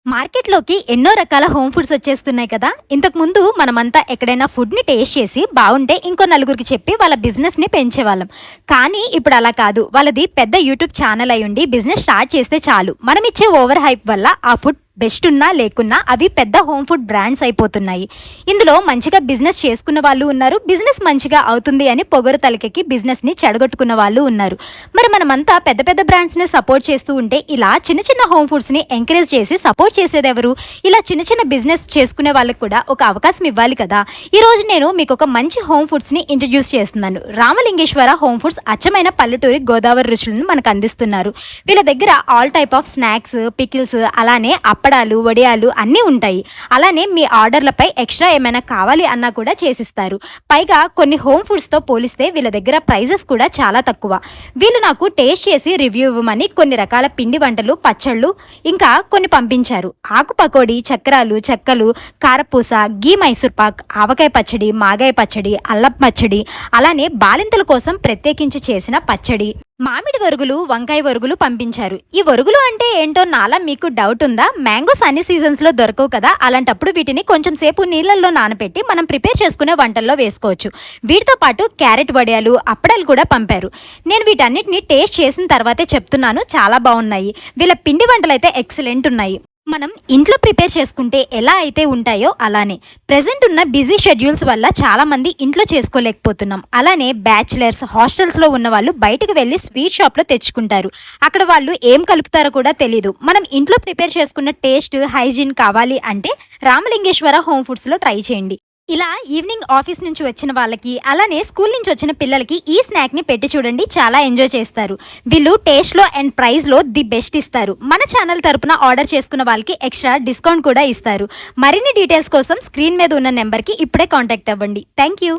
మార్కెట్‌లోకి ఎన్నో రకాల హోమ్ ఫుడ్స్ వచ్చేస్తున్నాయి కదా! ఇంతకుముందు మనమంతా ఎక్కడైనా ఫుడ్‌ని టేస్ట్ చేసి బావుంటే ఇంకో నలుగురికి చెప్పి వాళ్ళ బిజినెస్‌ని పెంచేవాళ్ళం. కానీ ఇప్పుడు అలా కాదు. వాళ్ళది పెద్ద యూట్యూబ్ ఛానల్ అయ్యుండి బిజినెస్ స్టార్ట్ చేస్తే చాలు. మనమిచ్చే ఓవర్ హైప్ వల్ల ఆ ఫుడ్ బెస్ట్ ఉన్నా లేకున్నా అవి పెద్ద హోమ్ ఫుడ్ బ్రాండ్స్ అయిపోతున్నాయి. ఇందులో మంచిగా బిజినెస్ చేసుకున్న వాళ్ళు ఉన్నారు. బిజినెస్ మంచిగా అవుతుంది అని పొగరు తలకెక్కి బిజినెస్‌ని చెడగొట్టుకున్న వాళ్ళు ఉన్నారు. మరి మనమంతా పెద్ద పెద్ద బ్రాండ్స్‌ని సపోర్ట్ చేస్తూ ఉంటే ఇలా చిన్న చిన్న హోమ్ ఫుడ్స్‌ని ఎంకరేజ్ చేసి సపోర్ట్ చేసేదెవరు? ఇలా చిన్న చిన్న బిజినెస్ చేసుకునే వాళ్ళకి కూడా ఒక అవకాశం ఇవ్వాలి కదా! ఈరోజు నేను మీకు ఒక మంచి హోమ్ ఫుడ్స్‌ని ఇంట్రడ్యూస్ చేస్తున్నాను. రామలింగేశ్వర హోమ్ ఫుడ్స్ అచ్చమైన పల్లెటూరి గోదావరి రుచులను మనకు అందిస్తున్నారు. వీళ్ళ దగ్గర all type of snacks, pickles అలానే అప్పడాలు, వడియాలు అన్నీ ఉంటాయి. అలానే మీ ఆర్డర్‌లపై ఎక్స్‌ట్రా ఏమైనా కావాలి అన్నా కూడా చేసిస్తారు. పైగా కొన్ని హోమ్ ఫుడ్స్‌తో పోలిస్తే వీళ్ళ దగ్గర ప్రైజెస్ కూడా చాలా తక్కువ. వీళ్ళు నాకు టేస్ట్ చేసి రివ్యూ ఇవ్వమని కొన్ని రకాల పిండి వంటలు, పచ్చళ్ళు ఇంకా కొన్ని పంపించారు. ఆకు పకోడీ, చక్రాలు, చెక్కలు, కారపూస, ఘీ మైసూర్ పాక్, ఆవకాయ పచ్చడి, మాగాయ పచ్చడి, అల్లం పచ్చడి, అలానే బాలింతల కోసం ప్రత్యేకించి చేసిన పచ్చడి, మామిడి వరుగులు, వంకాయ వరుగులు పంపించారు. ఈ వరుగులు అంటే ఏంటో నాలా మీకు డౌట్ ఉందా? మ్యాంగోస్ అన్ని సీజన్స్‌లో దొరకవు కదా! అలాంటప్పుడు వీటిని కొంచెం సేపు నీళ్ళల్లో నానబెట్టి మనం ప్రిపేర్ చేసుకునే వంటల్లో వేసుకోవచ్చు. వీటితో పాటు క్యారెట్ వడియాలు, అప్పడాలు కూడా పంపారు. నేను వీటన్నిటిని టేస్ట్ చేసిన తర్వాతే చెప్తున్నాను, చాలా బాగున్నాయి. వీళ్ళ పిండి వంటలైతే ఎక్సలెంట్ ఉన్నాయి. మనం ఇంట్లో ప్రిపేర్ చేసుకుంటే ఎలా అయితే ఉంటాయో అలానే. ప్రెజెంట్ ఉన్న బిజీ షెడ్యూల్స్ వల్ల చాలామంది ఇంట్లో చేసుకోలేకపోతున్నాం. అలానే బ్యాచిలర్స్, హాస్టల్స్‌లో ఉన్నవాళ్ళు బయటకు వెళ్ళి స్వీట్ షాప్‌లో తెచ్చుకుంటారు. అక్కడ వాళ్ళు ఏం కలుపుతారో కూడా తెలీదు. మనం ఇంట్లో ప్రిపేర్ చేసుకున్న టేస్ట్, హైజీన్ కావాలి అంటే రామలింగేశ్వర హోమ్ ఫుడ్స్‌లో ట్రై చేయండి. ఇలా ఈవినింగ్ ఆఫీస్ నుంచి వచ్చిన వాళ్ళకి, అలానే స్కూల్ నుంచి వచ్చిన పిల్లలకి ఈ స్నాక్‌ని పెట్టి చూడండి, చాలా ఎంజాయ్ చేస్తారు. వీళ్ళు టేస్ట్‌లో అండ్ ప్రైస్‌లో ది బెస్ట్ ఇస్తారు. మన ఛానల్ తరపున ఆర్డర్ చేసుకున్న వాళ్ళకి ఎక్స్ట్రా డిస్కౌంట్ కూడా ఇస్తారు. మరిన్ని డీటెయిల్స్ కోసం స్క్రీన్ మీద ఉన్న నెంబర్‌కి ఇప్పుడే కాంటాక్ట్ అవ్వండి. Thank you.